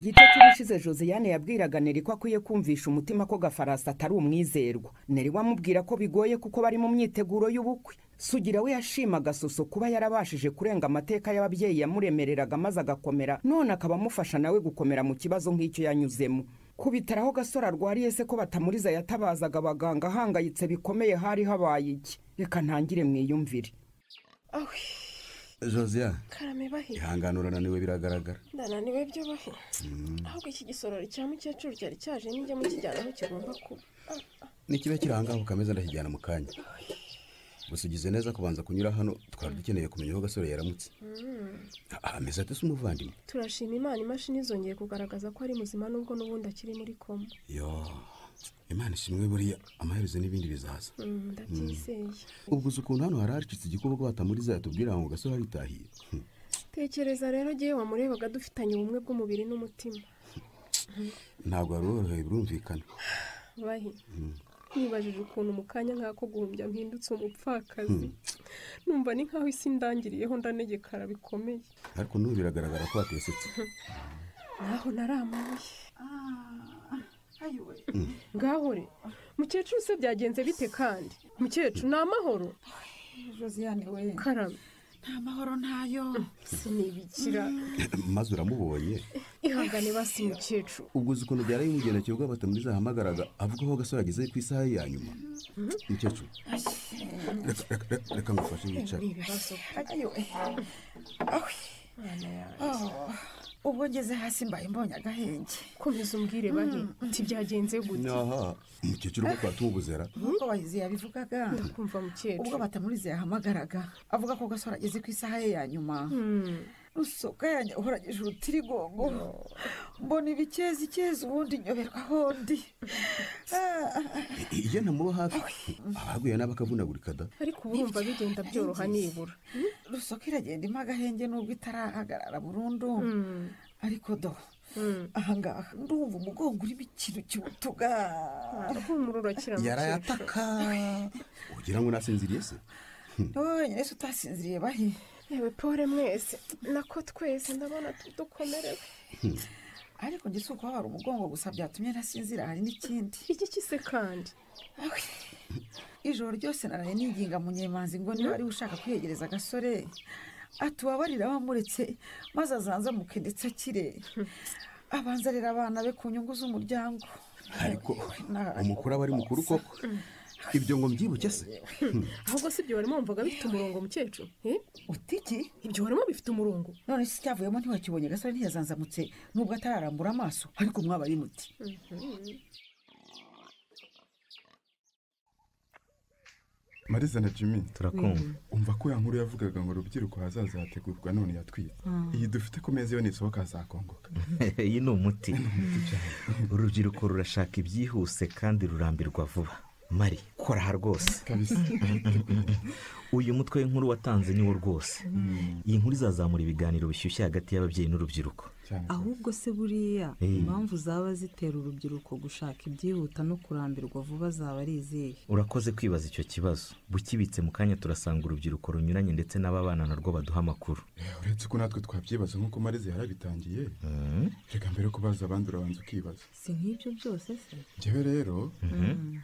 Igice cy'ubushize Josiane yabwiraga Neri ko akwiye kumvisha umutima ko Gafarasi atari umwizerwa. Neri wamubwira ko bigoye kuko bari mu myiteguro y'ubukwe. Sugira we yashimaga Soso kuba yarabashije kurenga amateka y'ababyeyi yamuremereraga maze agakomera, none akaba amufasha nawe gukomera mu kibazo nk'icyo yanyuzemo. Kubitaraho Gasore arwariye se ko batamuriza yatabazaga abaganga ahangayitse bikomeye, hari habaye iki? Reka ntangire mwiyumvire. Josiane, karame bahe ihangane urananiwe biragaragara. ndananiwe byo bahe ahubwo iki gisorori cya mukecuru cyari cyaje n'ijya mukijyana aho kigomba kuba. Nikibe kirangaho kameza ndakijyana mu kanya. Gusa ugize neza kubanza kunyura hano, twari dukeneye kumenya aho Gasore yaramutse. Ameze ate se umuvandimwe? Turashima Imana, imashini zongeye kugaragaza ko ari muzima nubwo n'ubundi akiri muri koma. Imana ishimwe, buriya amaherezo n'ibindi bizaza. Ndabyizeye. Ubwo ukuntu hano haracitse igikoko batamuriza yatubwira ngo Gasore aritahiye. Tekereza rero giye wamurebaga dufitanye ubumwe bw'umubiri n'umutima. Ntabwo aroroheye birumvikana. Bahe nibajije ukuntu mu kanya nk'ako guhumbya mpindutse umupfakazi, numva ni nk'aho isi ndangiriyeho ndanegekara bikomeye. Ariko n'ubu biragaragara ko watesetse. Naho naramaye. Ngahore mukecuru se byagenze bite kandi? Mukecuru ni amahoro? Josiane we Karame, nta mahoro ntayo. sinibikira. Maze uramubonye? Ihangane basi mukecuru. Ubwo ukuntu byari bimugendekeye ubwo batamuriza ahamagaraga avuga ko Gasore ageze ku isaha ya nyuma. Mukecuru, reka ngufashe yicara. Ubwo ngeze hasi mbaye mbonye agahenge. Komeza umbwire bahe byagenze gute? Mukecuru ko twatubuzera. Nkuko bahizi yabivugaga. Ndakumva mukecuru. Ubwo batamuriza yahamagaraga avuga ko Gasore ageze ku isaha ye ya nyuma. Rusoka yanjye uhoragije urutirigongo. Mbona ibikezi ubundi nyoberwa hondi. Iyo namuba hafi abaguye n'abakavunagurika da. Ariko urumva bigenda byoroha nibura. Rusoka iragenda ima agahenge nubwo itarahagarara burundu. Ariko ahangaha ndumva umugongo urimo ikintu cy'ubutuga. Humura kiramukecuru. Yarayataka. Ugira ngo nasinziriye se? Nyine se utasinziriye bahe. Yewe pore mwese nako twese ndabona tudukomerewe. Ariko ngise uko hari umugongo gusa byatumye nasinzira, hari n'ikindi. Iki kise kandi? Ijoro ryose naraye ninginga Munyemanzi ngo niba ari ushaka kwiyegereza Gasore atubabarira bamuretse maze azanzamuke ndetse akire. Abanza rero abana be ku nyungu z'umuryango. Ariko umukuru aba ari mukuru koko. Ibyo ngo mbyibuke se? Ahubwo si byo barimo bumvaga bifite umurongo mukecuru. Utiki? Ibyo barimo bifite umurongo. None se cyavuyemo ntiwakibonye Gasore ntiyazanzamutse nubwo atararambura amaso, ariko mwaba ari muti. Mariza na Jimmy, turakumva. Umva ko ya nkuru yavugaga ngo urubyiruko hazaza hategurwa none yatwitse. Iyi dufite ku meza yo nisohoka hazakongoka. Iyi ni umuti. Urubyiruko rurashaka ibyihuse kandi rurambirwa vuba. Mari, kora ha rwose. Kabisa. Uyu mutwe w'inkuru watanze niwo rwose. Iyi nkuru izazamura ibiganiro bishyushye hagati y'ababyeyi n'urubyiruko. Ahubwo se buriya impamvu zaba zitera urubyiruko gushaka ibyihuta no kurambirwa vuba zaba ari izihe? Urakoze kwibaza icyo kibazo. Bukibitse mu kanya turasanga urubyiruko runyuranye ndetse n'ababana narwo baduha amakuru. Uretse ko natwe twabyibaza nk'uko Mariza yarabitangiye. Reka mbere kubaza abandi urabanza ukibaza. Si nk'ibyo byose se? Njyewe rero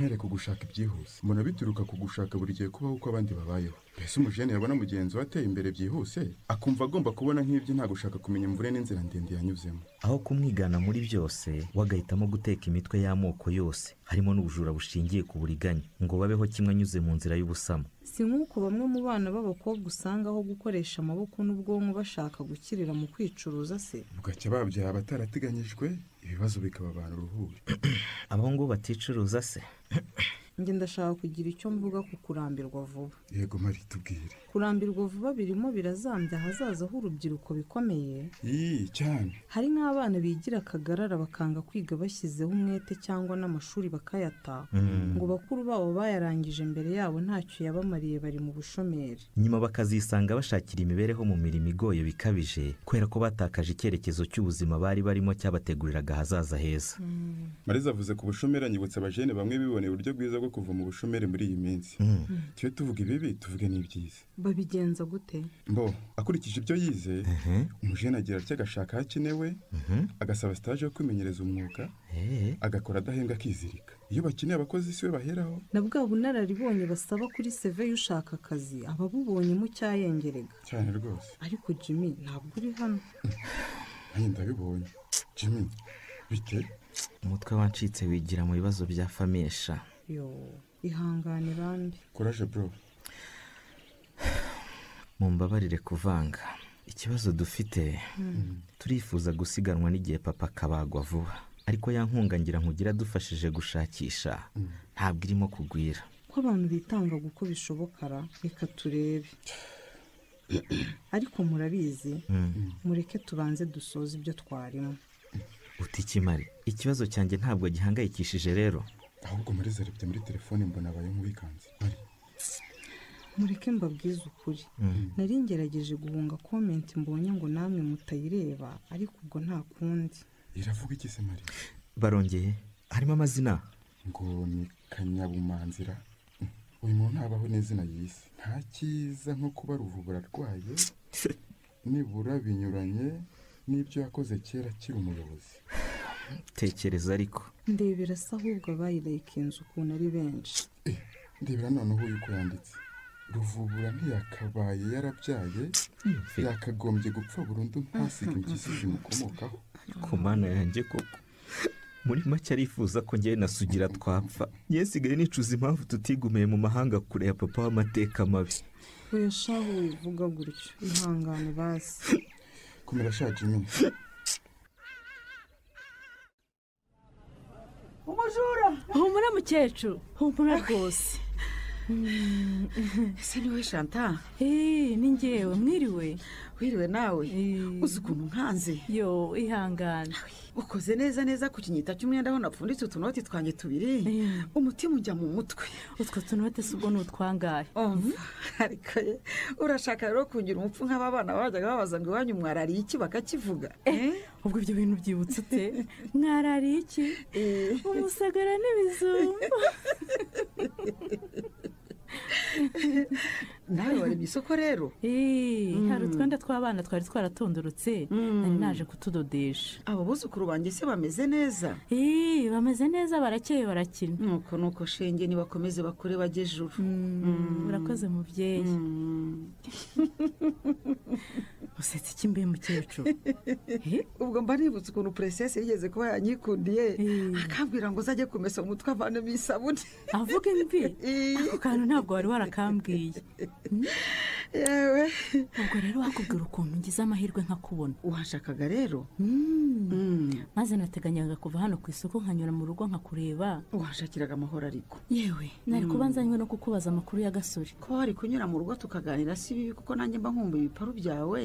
ntere ku gushaka ibyihuse. Mbona bituruka ku gushaka buri gihe kubaho uko abandi babayeho. Mbese umujene yabona mugenzi wateye imbere byihuse akumva agomba kubona nk'ibyo nta gushaka kumenya imvure n'inzira ndende yanyuzemo. Aho kumwigana muri byose wagahitamo guteka imitwe y'amoko yose harimo n'ubujura bushingiye ku buriganya ngo babeho kimwe anyuze mu nzira y'ubusamo. Si nk'uko bamwe mu bana b'abakobwa usanga aho gukoresha amaboko n'ubwonko bashaka gukirira mu kwicuruza se. Bugacya babyaha batarateganyijwe ibibazo bikaba abantu uruhuri. Abo ngo baticuruza se? Nge ndashaka kugira icyo mvuga ku kurambirwa vuba. Yego Mari, tubwire. Kurambirwa vuba birimo birazambya hazaza h'urubyiruko bikomeye. Cyane. Hari nk'abana bigira akagarara bakanga kwiga bashyizeho umwete cyangwa n'amashuri bakayata. Ngo bakuru babo bayarangije mbere yabo ntacyo yabamariye bari mu bushomeri. Nyuma bakazisanga bashakira imibereho mu mirimo igoye bikabije kubera ko batakaje icyerekezo cy'ubuzima bari barimo cyabateguriraga hazaza heza. mariza avuze ku bushomeri anyibutsa abajene bamwe biboneye uburyo bwiza bwo kuva mu bushomeri muri iyi minsi tujye tuvuga ibibi tuvuge n'ibyiza. babigenza gute? mbo akurikije ibyo yize umujene agira atya agashaka aho akenewe agasaba stage yo kwimenyereza umwuga agakora adahembwa akizirika. iyo bakeneye abakozi si we baheraho. na bwa bunararibonye basaba kuri seve y'ushaka akazi aba bubonye mu cyayengerega cyane rwose. ariko Jimmy ntabwo uri hano. nanjye ndabibonye. Jimmy bite? umutwe wancitse wigira mu bibazo bya famesha. yo ihangane bandi. courage bro. mumbabarire kuvanga ikibazo dufite. turifuza gusiganwa n'igihe papa akabagwa vuba, ariko ya nkunga ngira nkugira dufashije gushakisha ntabwo irimo kugwira. ko abantu bitangaga uko bishobokara reka turebe. ariko murabizi mureke tubanze dusoze ibyo twarimo. uti kimari ikibazo cyanjye ntabwo gihangayikishije rero. ahubwo mariza arebye muri telefone mbona abaye nk'uwikanze. mureke mbabwize ukuri. nari ngerageje guhunga komenti mbonye ngo namwe mutayireba, ariko ubwo nta kundi. iravuga iki se Mariya? barongeye harimo amazina ngo ni Kanyabumanzira. uyu muntu ntabaho n'izina yise. nta cyiza nko kuba ruvubura arwaye nibura binyuranye n'ibyo yakoze kera akiri umuyobozi. tekereza ariko ndebera se ahubwo abayilayikinze ukuntu ari benshi. ndebera noneho uko yanditse. ruvubura ntiyakabaye yarabyaye yakagombye gupfa burundu ntasige impyisi zimukomokaho. ku mana yanjye koko muri make arifuza ko njyewe na Sugira twapfa. yesigaye nicuza impamvu tutigumiye mu mahanga kure ya papa w'amateka mabi. oya shahu wivuga gutyo, ihangane basi. komera sha Jimmy. umujura humura mukecuru, humura rwose. ese niwe Chantal? ni njyewe. mwiriwe? wiriwe nawe. uzi ukuntu nkanze. yo ihangane. ukoze neza neza ku kinyita cy'umwenda aho napfunditse utunoti twanjye tubiri. umutima ujya mu mutwe. utwo tunote si ubwo ni utwangahe? ariko urashaka rero kugira umupfu nk'aba bana bajyaga babaza ngo iwanyu mwarariye iki bakakivuga. ubwo ibyo bintu byibutse ute? mwarariye iki? umusagara n'ibizumba. nawe wari mu isoko rero? hari utwenda tw'abana twari twaratondorotse nari naje kutudodesha. abo buzukuru banjye se bameze neza? bameze neza, barakeye barakina. nuko shenge nibakomeze bakore bajye ejuru. urakoze mubyeyi. usetse iki mbe mukecuru? ubwo mba nibutse ukuntu Princess yigeze kuba yanyikundiye akambwira ngo uzajye kumesa umutwe avanemo isabune. avuga imvi? ako kantu ntabwo wari warakambwiye. yewe ubwo rero wakubwira ukuntu ngize amahirwe nkakubona. washakaga rero? maze nateganyaga kuva hano ku isoko nkanyura mu rugo nkakureba. washakiraga amahoro ariko. yewe nari kuba nzanywe no kukubaza amakuru ya Gasore. ko wari kunyura mu rugo tukaganira si bibi kuko nanjye mba nkumbuye ibiparu byawe.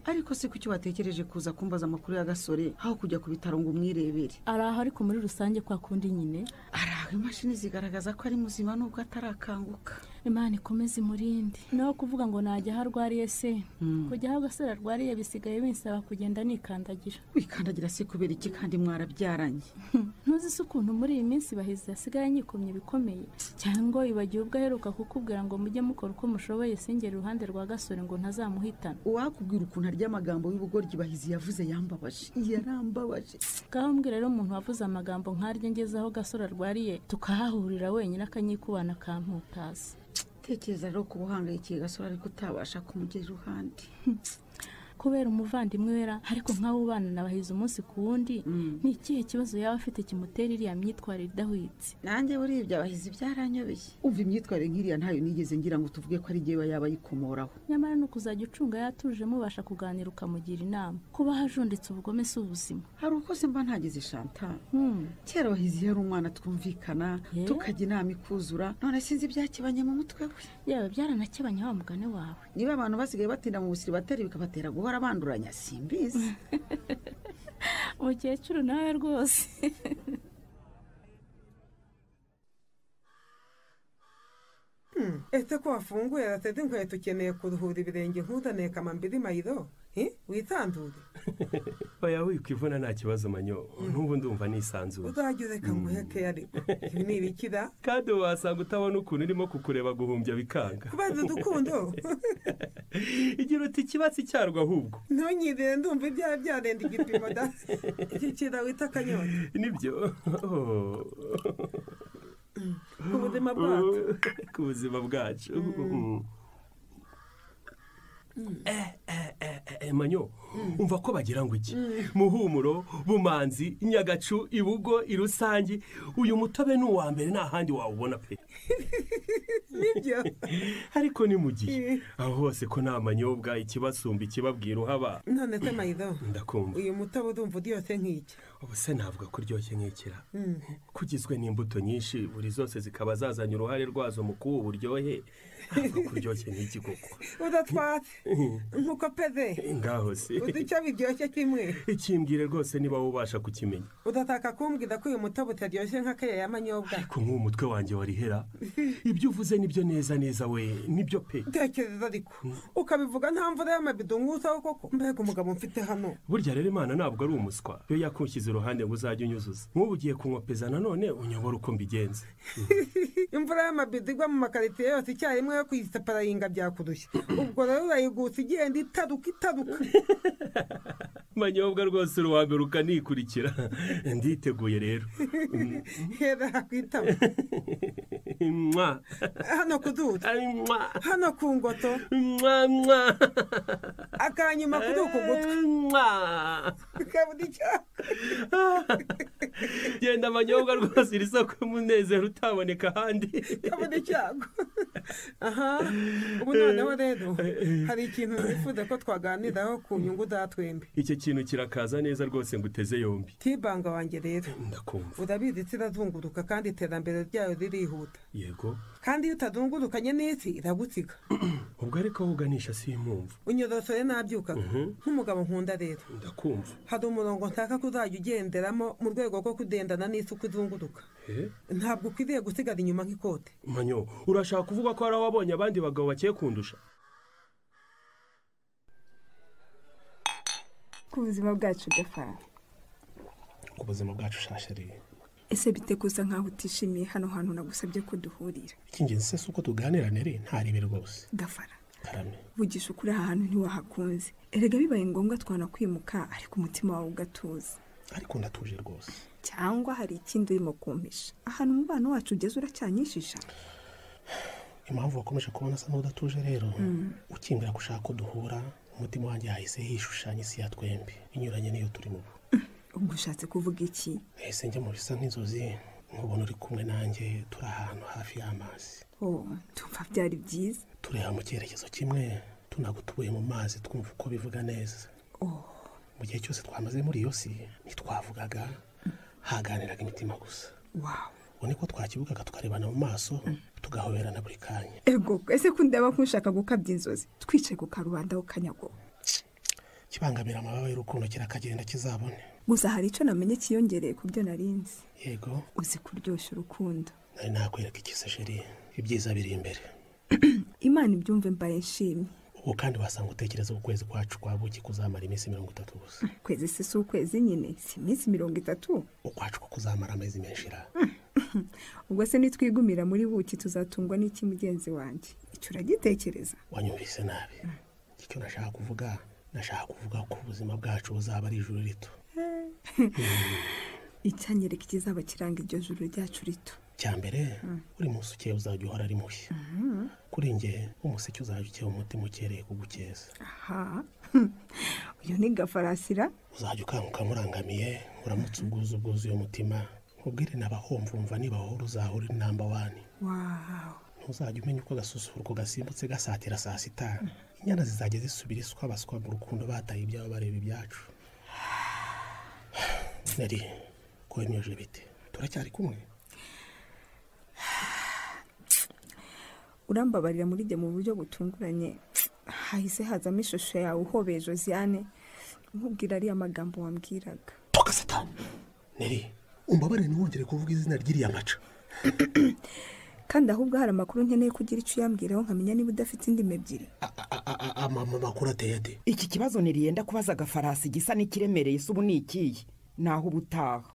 ariko si kuki watekereje kuza kumbaza amakuru ya Gasore aho kujya ku bitaro ngo umwirebere? araho ariko muri rusange kwa kundi nyine. araho imashini zigaragaza ko ari muzima nubwo atarakanguka. imana ikomeze imurinde. naho kuvuga ngo najya aho arwariye se kujya aho Gasore arwariye bisigaye binsaba kugenda nikandagira. wikandagira se kubera iki kandi mwarabyaranye? ntuzi se ukuntu muri iyi minsi bahizi hasigaye nyikomye bikomeye? cyangwa ibagiwe ubwo aheruka kukubwira ngo mujye mukora uko mushoboye singere iruhande rwa Gasore ngo ntazamuhitana. uwakubwira ukuntu arya amagambo y'ubugoryi bahizi yavuze yambabaje. yarambabaje. ngaho mbwira rero umuntu wavuze amagambo nk'arya ngeze aho Gasore arwariye tukahahurira wenyine akanyikubana akamputaza. tekereza rero kuba uhangayikiye Gasore ariko utabasha kumugera iruhande. kubera umuvandimwe wera ariko nk'abo ubana nabahize umunsi ku wundi ni ikihe kibazo yaba afite kimutera iriya myitwarire idahwitse? nanjye buriya ibyo abahizi byaranyobeye. umva imyitwarire nk'iriya ntayo nigeze ngira ngo tuvuge ko ari jyewe yaba ayikomoraho. nyamara ni ukuzajya ucunga yatuje mubasha kuganira ukamugira inama. kuba hajunditse ubugome si ubuzima. hari uko se mba ntagize Chantal. kera abahizi yari umwana twumvikana tukajya inama ikuzura, none sinzi ibyakibanye mu mutwe we. yewe byaranakebanye wa mugani wawe. niba abantu basigaye batinda mu busiribateri bikabatera guhora banduranya simbizi. umukecuru nawe rwose. ese ko wafunguye arateze inkweto ukeneye kuruhura ibirenge nk'uzaniye kamambiri mayido? witandure oya wikwivuna nta kibazo manyo n'ubu ndumva nisanzuye uzajya ureka nguheke ariko ibi ni ibikira kandi wasanga utabona ukuntu urimo kukureba guhumbya bikanga kubaza udukundo igira uti ikibatsi cyarwo ahubwo ntonyirire ndumva ibyaha byarenda igipimo da iki kira wita akanyota nibyo ku buzima bwacu ku buzima bwacu manyo umva ko bagira ngo iki muhumuro bumanzi nyagacu ibugo irusangi uyu mutobe ni uwa mbere nta handi wawubona pe nibyo ariko ni mu gihe aho hose ko nta manyobwa ikibasumba ikibabwira uhaba none se mayido ndakumva uyu mutobe udumva uryoshye nk'iki ubu se navuga ko uryoshye nk'ikira kugizwe n'imbuto nyinshi buri zose zikaba zazanye uruhare rwazo mu kuba uburyohe ntabwo kuryoshye nk'iki koko udatwatse nk'uko peze ngaho se uzi icyo biryoshye kimwe ikimbwire rwose niba wubasha kukimenya udataka kumbwira ko uyu mutobe utaryoshye nk'akaya y'amanyobwa ariko nk'uwo mutwe wanjye warihera ibyo uvuze nibyo neza we nibyo pe tekereza ariko ukabivuga nta mvura y'amabido nk'usaho koko mbega umugabo mfite hano burya rero imana ntabwo ari umuswa iyo yakushyize iruhande ngo uzajye unyuzuza nk'ubu ugiye kunkopeza nanone unyobora uko mbigenza imvura y'amabido igwa mu makaritsiye yose icyarimwe yo kuyiseparayinga byakurushya ubwo rero urayigusa igenda itaruka manyobwa rwose uruwa mbere ukanikurikira nditeguye rero hera hakwitaba hano kuduta hano ku ngoto akanyuma kuri uku gutwi kabura icyaka genda manyobwa rwose iri soko y'umunezero utaboneka ahandi kabura icyago aha ubu noneho rero hari ikintu nifuza ko twaganiraho ku nyungu za twembi icyo kintu kirakaza neza rwose ngo uteze yombi tibanga wanjye rero ndakumva urabizi isi irazunguruka kandi iterambere ryayo ririhuta yego kandi iyo utazungurukanye n'isi iragusiga ubwo ariko aho uganisha si impumvu unyorosore nabyukaga nk'umugabo nkunda rero ndakumva hari umurongo nshaka ko uzajya ugenderamo mu rwego rwo kugendana n'isi uko izunguruka ntabwo ukwiriye gusigara inyuma nk'ikote manyo urashaka kuvuga ko hari aho wabonye abandi bagabo bagiye kundusha ku buzima bwacu gafara ku buzima bwacu shashari ese biteguza nkaho utishimiye hano hantu nagusabye ko duhurira icy'ingenzi se si uko tuganira nere ntaribe rwose gafara karame vugisha ukuri aha hantu ntiwahakunze erega bibaye ngombwa twanakwimuka ariko umutima wawe ugatuza ariko ndatuje rwose cyangwa hari ikindi urimo kumpisha ahantu umubano wacu ugeze uracyanyishisha impamvu wakomeje kubona asa n'udatuje rero ukimbwira ko ushaka ko duhura umutima wanjye yahise hishushanya isi ya twembi inyuranye n'iyo turimo ubwo ushatse kuvuga iki ese njye mu bisa nk'inzozi nkubona uri kumwe nanjye turi ahantu hafi y'amazi tumva byari byiza tureba mu cyerekezo kimwe tunagutuye mu mazi twumva uko bivuga neza mu gihe cyose twamaze muri iyo si ntitwavugaga haganiraga imitima gusa ubu niko twakivugaga tukarebana mu maso tugahoberana buri kanya ego ese kundeba nk'ushaka gukabya inzozi twicaye ku karubanda k'akanyago kibangamira amababa y'urukundo kirakagenda kizabone gusa hari icyo namenye kiyongereye ku byo narinzi yego uzi kuryoshya urukundo nari nakwereka ikise sheri ibyiza biri imbere imana ibyumve mbaye nshimye ubu kandi wasanga utekereza ukwezi kwacu kwa buki kuzamara iminsi 30 gusa kwezi se si ukwezi nyine si iminsi 30 ukwacu ko kuzamara amezi menshi ra ubwo se nitwigumira muri buki tuzatungwa n'iki mugenzi wanjye icyo uragitekereza wanyumvise nabi icyo nashaka kuvuga ko ubuzima bwacu buzaba ari ijuru rito icyanyereka ikizaba kiranga iryo juru ryacu rito cyambere uri munsi ukeye uzajya uhora ari mushya kuri nge umuseke uzajya ukeye umutima ukereye kugukeza uyu ni gafarasira uzajya ukanguka murangamiye uramutse ubwuzuye umutima ubwire n'abahomvumva nibahora uzahora inamba wani ntuzajya umenya uko agasusuruko gasimbutse gasatira saa sita inyana zizajya zisubira isuka baswa mu rukundo bataye ibyabo bareba ibyacu nari ko wemyoje bite turacyari kumwe urambabarira muri jye mu buryo butunguranye hahise hazamo ishusho yawe uhobeye Josiane nkubwira ariya magambo wambwiraga toka satani neri umbabarire ntiwongere kuvuga izina ry'iriya nkaca kandi ahubwo hari amakuru nkeneye kugira icyo uyambwiraho nkamenya niba udafite indimi ebyiri amakuru ateye ate? iki kibazo niriyenda kubaza agafarasi gisa n'ikiremereye se ubu ni ikihe naho ubutaha